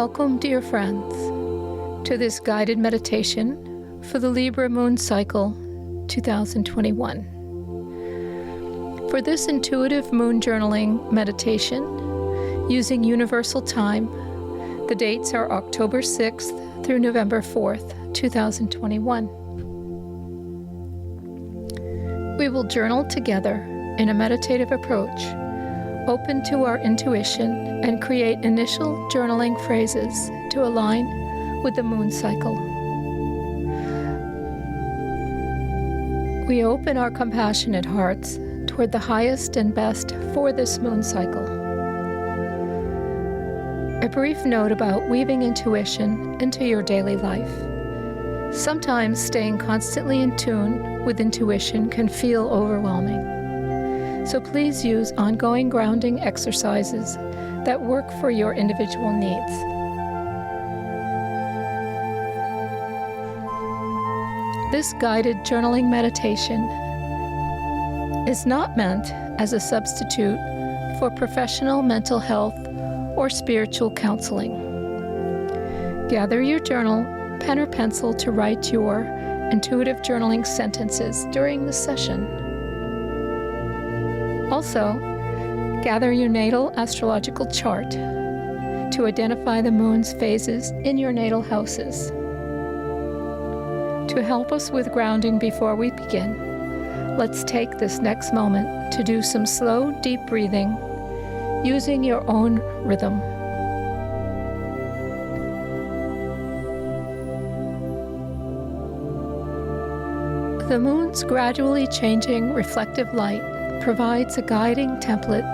Welcome, dear friends, to this guided meditation for the Libra moon cycle 2021. For this intuitive moon journaling meditation, using universal time, the dates are October 6th through November 4th, 2021. We will journal together in a meditative approach, open to our intuition, and create initial journaling phrases to align with the moon cycle. We open our compassionate hearts toward the highest and best for this moon cycle. A brief note about weaving intuition into your daily life. Sometimes staying constantly in tune with intuition can feel overwhelming. So please use ongoing grounding exercises that work for your individual needs. This guided journaling meditation is not meant as a substitute for professional mental health or spiritual counseling. Gather your journal, pen or pencil to write your intuitive journaling sentences during the session. Also, gather your natal astrological chart to identify the moon's phases in your natal houses. To help us with grounding before we begin, let's take this next moment to do some slow, deep breathing using your own rhythm. The moon's gradually changing reflective light provides a guiding template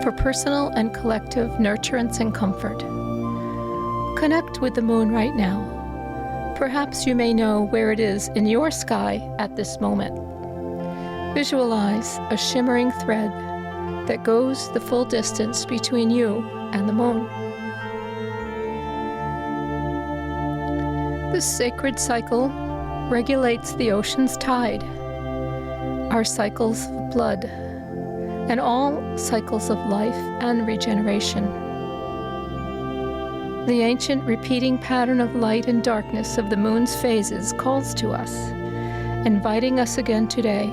for personal and collective nurturance and comfort. Connect with the moon right now. Perhaps you may know where it is in your sky at this moment. Visualize a shimmering thread that goes the full distance between you and the moon. This sacred cycle regulates the ocean's tide, our cycles of blood, and all cycles of life and regeneration. The ancient repeating pattern of light and darkness of the moon's phases calls to us, inviting us again today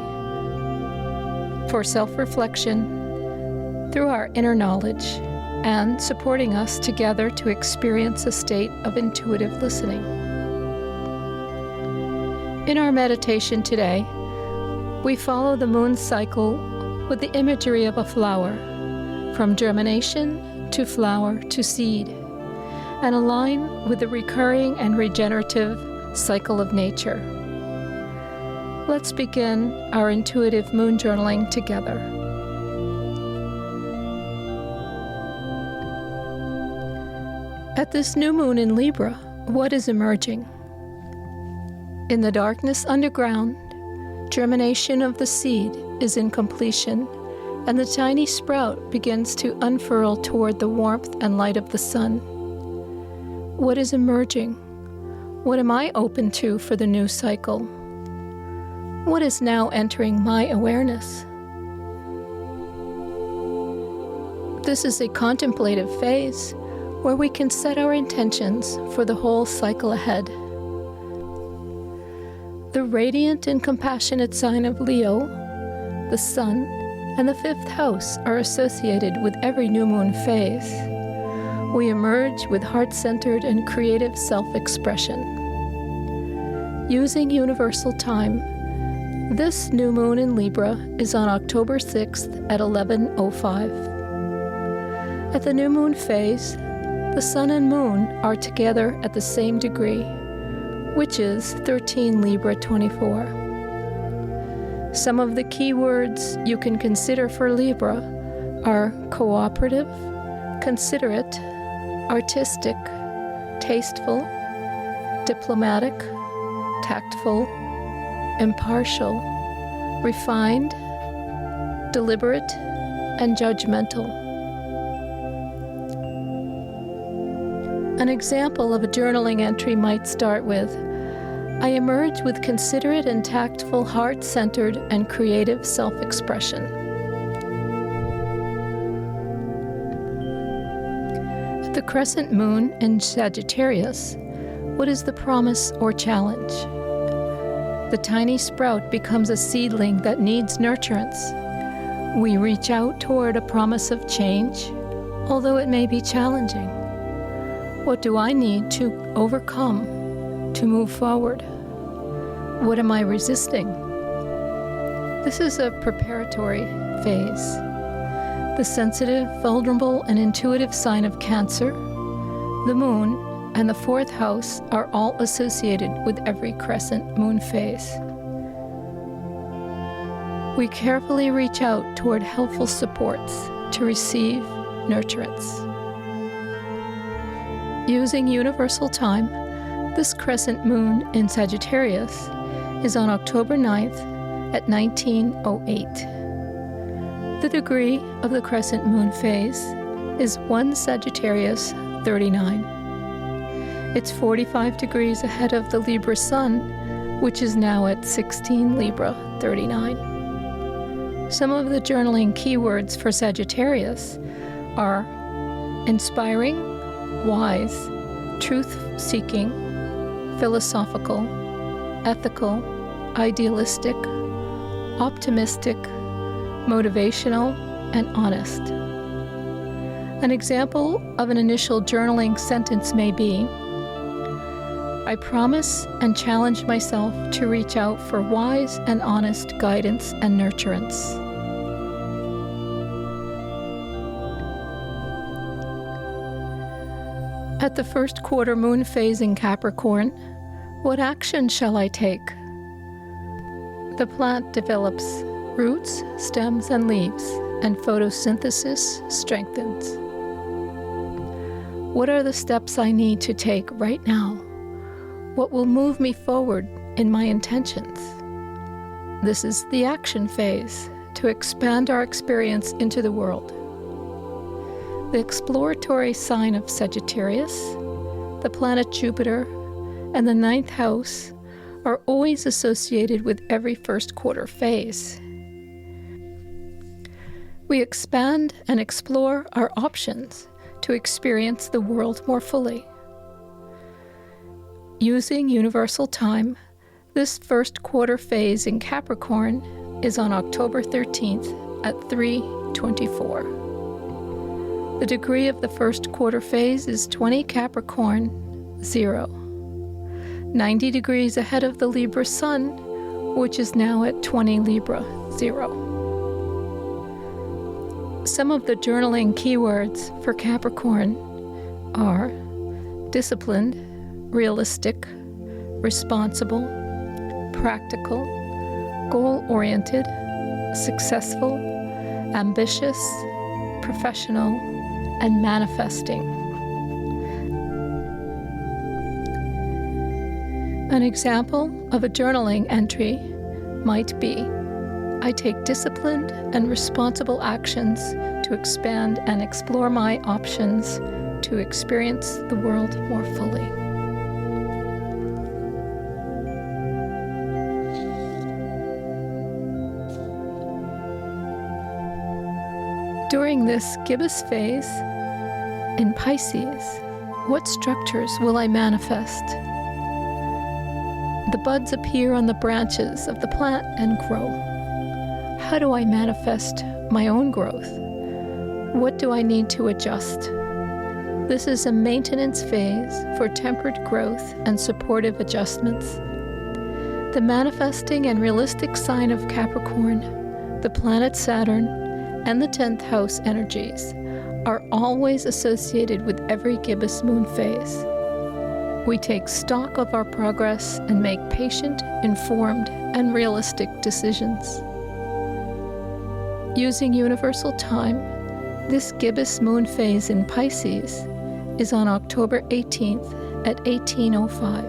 for self-reflection through our inner knowledge and supporting us together to experience a state of intuitive listening. In our meditation today, we follow the moon cycle with the imagery of a flower, from germination to flower to seed, and align with the recurring and regenerative cycle of nature. Let's begin our intuitive moon journaling together. At this new moon in Libra, what is emerging? In the darkness underground, germination of the seed is in completion, and the tiny sprout begins to unfurl toward the warmth and light of the sun. What is emerging? What am I open to for the new cycle? What is now entering my awareness? This is a contemplative phase where we can set our intentions for the whole cycle ahead. The radiant and compassionate sign of Leo, the sun, and the fifth house are associated with every new moon phase. We emerge with heart-centered and creative self-expression. Using universal time, this new moon in Libra is on October 6th at 11:05. At the new moon phase, the sun and moon are together at the same degree, which is 13 Libra 24. Some of the key words you can consider for Libra are cooperative, considerate, artistic, tasteful, diplomatic, tactful, impartial, refined, deliberate, and judgmental. An example of a journaling entry might start with, I emerge with considerate and tactful, heart-centered, and creative self-expression. The crescent moon in Sagittarius, what is the promise or challenge? The tiny sprout becomes a seedling that needs nurturance. We reach out toward a promise of change, although it may be challenging. What do I need to overcome to move forward? What am I resisting? This is a preparatory phase. The sensitive, vulnerable, and intuitive sign of Cancer, the moon, and the fourth house are all associated with every crescent moon phase. We carefully reach out toward helpful supports to receive nurturance. Using universal time, this crescent moon in Sagittarius is on October 9th at 19:08. The degree of the crescent moon phase is 1 Sagittarius 39. It's 45 degrees ahead of the Libra sun, which is now at 16 Libra 39. Some of the journaling keywords for Sagittarius are inspiring, wise, truth-seeking, philosophical, ethical, idealistic, optimistic, motivational, and honest. An example of an initial journaling sentence may be, I promise and challenge myself to reach out for wise and honest guidance and nurturance. At the first quarter moon phase in Capricorn, what action shall I take? The plant develops roots, stems, and leaves, and photosynthesis strengthens. What are the steps I need to take right now? What will move me forward in my intentions? This is the action phase, to expand our experience into the world. The exploratory sign of Sagittarius, the planet Jupiter, and the 9th house are always associated with every first quarter phase. We expand and explore our options to experience the world more fully. Using universal time, this first quarter phase in Capricorn is on October 13th at 3:24. The degree of the first quarter phase is 20 Capricorn 0, 90 degrees ahead of the Libra sun, which is now at 20 Libra 0. Some of the journaling keywords for Capricorn are disciplined, realistic, responsible, practical, goal-oriented, successful, ambitious, professional, and manifesting. An example of a journaling entry might be, I take disciplined and responsible actions to expand and explore my options to experience the world more fully. During this gibbous phase in Pisces, what structures will I manifest? The buds appear on the branches of the plant and grow. How do I manifest my own growth? What do I need to adjust? This is a maintenance phase for tempered growth and supportive adjustments. The manifesting and realistic sign of Capricorn, the planet Saturn, and the 10th house energies are always associated with every gibbous moon phase. We take stock of our progress and make patient, informed, and realistic decisions. Using universal time, this gibbous moon phase in Pisces is on October 18th at 18:05.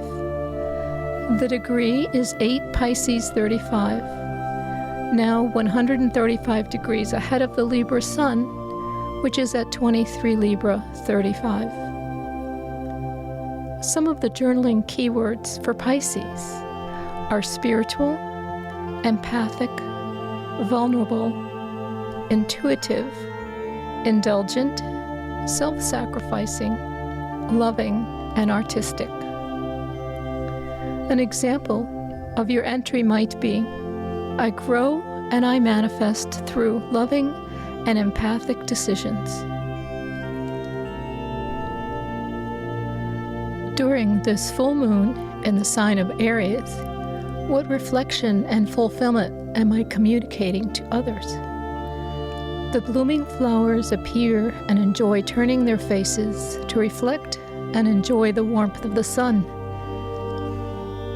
The degree is 8 Pisces 35, now 135 degrees ahead of the Libra sun, which is at 23 Libra 35. Some of the journaling keywords for Pisces are spiritual, empathic, vulnerable, intuitive, indulgent, self-sacrificing, loving, and artistic. An example of your entry might be, I grow and I manifest through loving and empathic decisions. During this full moon in the sign of Aries, what reflection and fulfillment am I communicating to others? The blooming flowers appear and enjoy turning their faces to reflect and enjoy the warmth of the sun.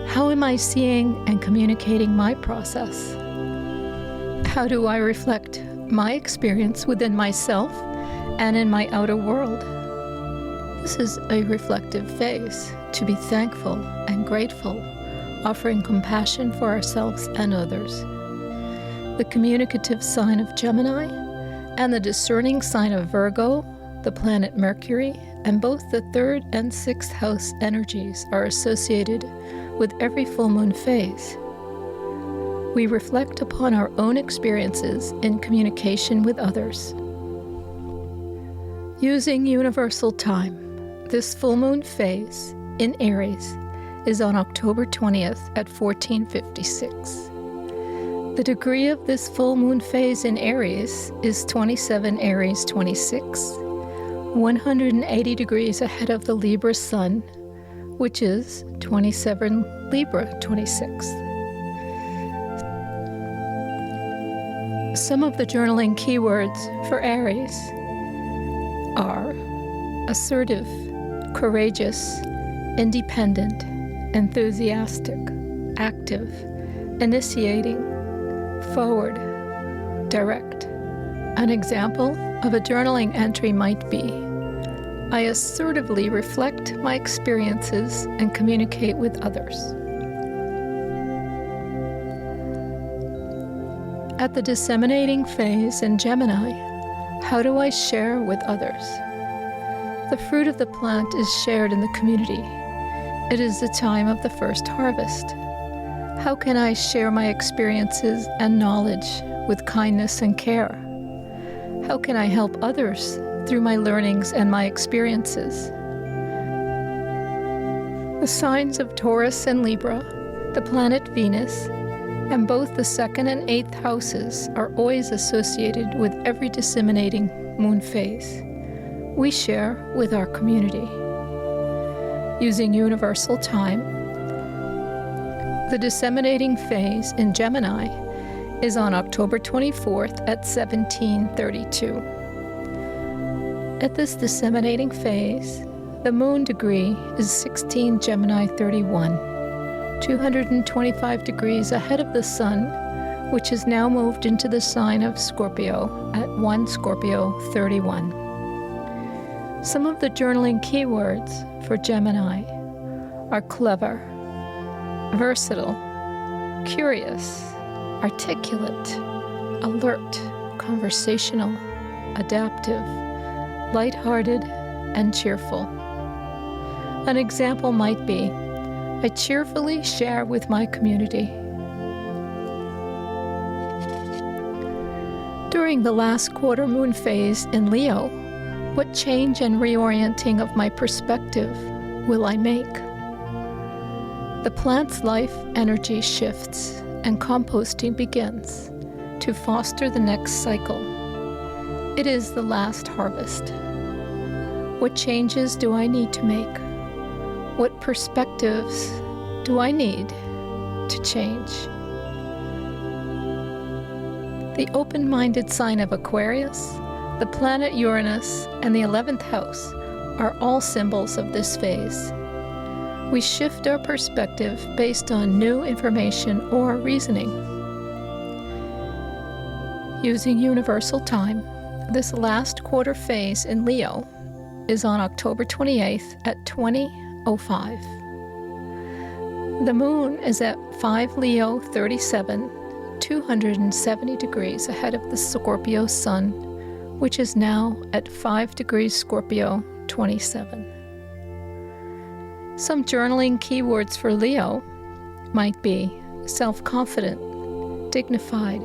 How am I seeing and communicating my process? How do I reflect my experience within myself and in my outer world? This is a reflective phase to be thankful and grateful, offering compassion for ourselves and others. The communicative sign of Gemini and the discerning sign of Virgo, the planet Mercury, and both the 3rd and 6th house energies are associated with every full moon phase. We reflect upon our own experiences in communication with others. Using universal time, this full moon phase in Aries is on October 20th at 1456. The degree of this full moon phase in Aries is 27 Aries 26, 180 degrees ahead of the Libra sun, which is 27 Libra 26. Some of the journaling keywords for Aries are assertive, courageous, independent, enthusiastic, active, initiating, forward, direct. An example of a journaling entry might be, I assertively reflect my experiences and communicate with others. At the disseminating phase in Gemini, how do I share with others? The fruit of the plant is shared in the community. It is the time of the first harvest. How can I share my experiences and knowledge with kindness and care? How can I help others through my learnings and my experiences? The signs of Taurus and Libra, the planet Venus, and both the 2nd and 8th houses are always associated with every disseminating moon phase. We share with our community. Using universal time, the disseminating phase in Gemini is on October 24th at 1732. At this disseminating phase, the moon degree is 16 Gemini 31, 225 degrees ahead of the sun, which has now moved into the sign of Scorpio at 1 Scorpio 31. Some of the journaling keywords for Gemini are clever, versatile, curious, articulate, alert, conversational, adaptive, lighthearted, and cheerful. An example might be, I cheerfully share with my community. During the last quarter moon phase in Leo, what change and reorienting of my perspective will I make? The plant's life energy shifts and composting begins to foster the next cycle. It is the last harvest. What changes do I need to make? What perspectives do I need to change? The open-minded sign of Aquarius, the planet Uranus, and the 11th house are all symbols of this phase. We shift our perspective based on new information or reasoning. Using universal time, this last quarter phase in Leo is on October 28th at 20:05. The moon is at 5 Leo 37, 270 degrees ahead of the Scorpio sun, which is now at 5 degrees Scorpio 27. Some journaling keywords for Leo might be self-confident, dignified,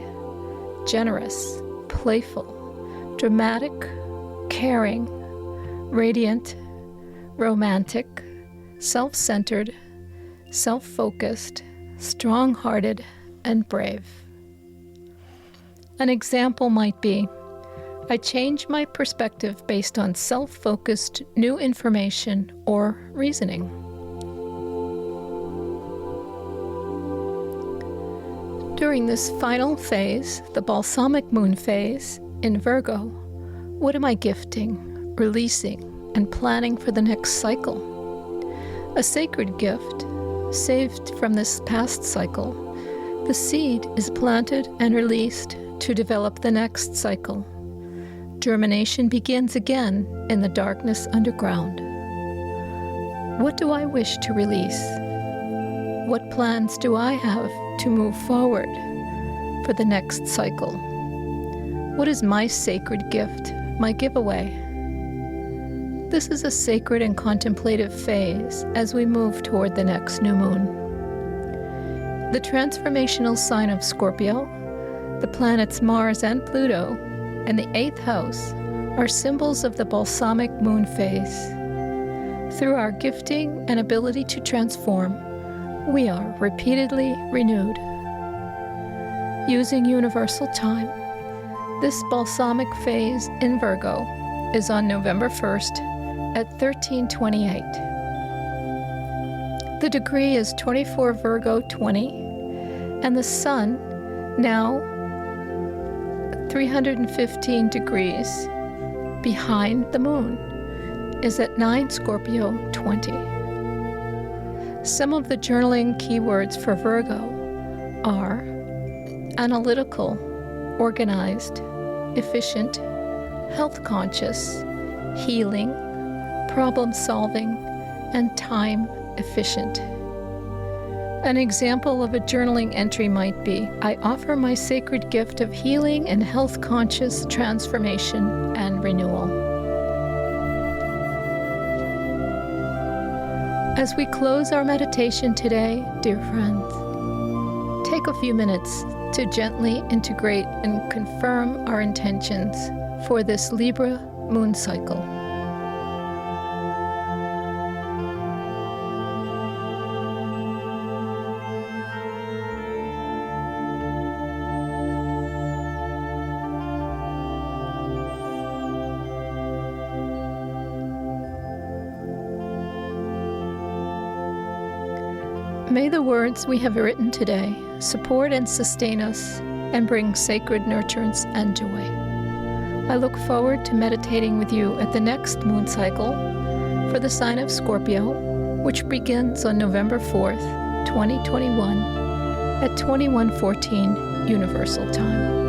generous, playful, dramatic, caring, radiant, romantic, self-centered, self-focused, strong-hearted, and brave. An example might be, I change my perspective based on self-focused new information or reasoning. During this final phase, the balsamic moon phase in Virgo, what am I gifting, releasing, and planning for the next cycle? A sacred gift, saved from this past cycle. The seed is planted and released to develop the next cycle. Germination begins again in the darkness underground. What do I wish to release? What plans do I have to move forward for the next cycle? What is my sacred gift, my giveaway? This is a sacred and contemplative phase as we move toward the next new moon. The transformational sign of Scorpio, the planets Mars and Pluto, and the 8th house are symbols of the balsamic moon phase. Through our gifting and ability to transform, we are repeatedly renewed. Using universal time, this balsamic phase in Virgo is on November 1st at 1328. The degree is 24 Virgo 20, and the sun, now 315 degrees behind the moon, is at 9 Scorpio 20. Some of the journaling keywords for Virgo are analytical, organized, efficient, health conscious, healing, problem solving, and time efficient. An example of a journaling entry might be, I offer my sacred gift of healing and health conscious transformation and renewal. As we close our meditation today, dear friends, take a few minutes to gently integrate and confirm our intentions for this Libra moon cycle. May the words we have written today support and sustain us and bring sacred nurturance and joy. I look forward to meditating with you at the next moon cycle for the sign of Scorpio, which begins on November 4th, 2021 at 21:14 Universal Time.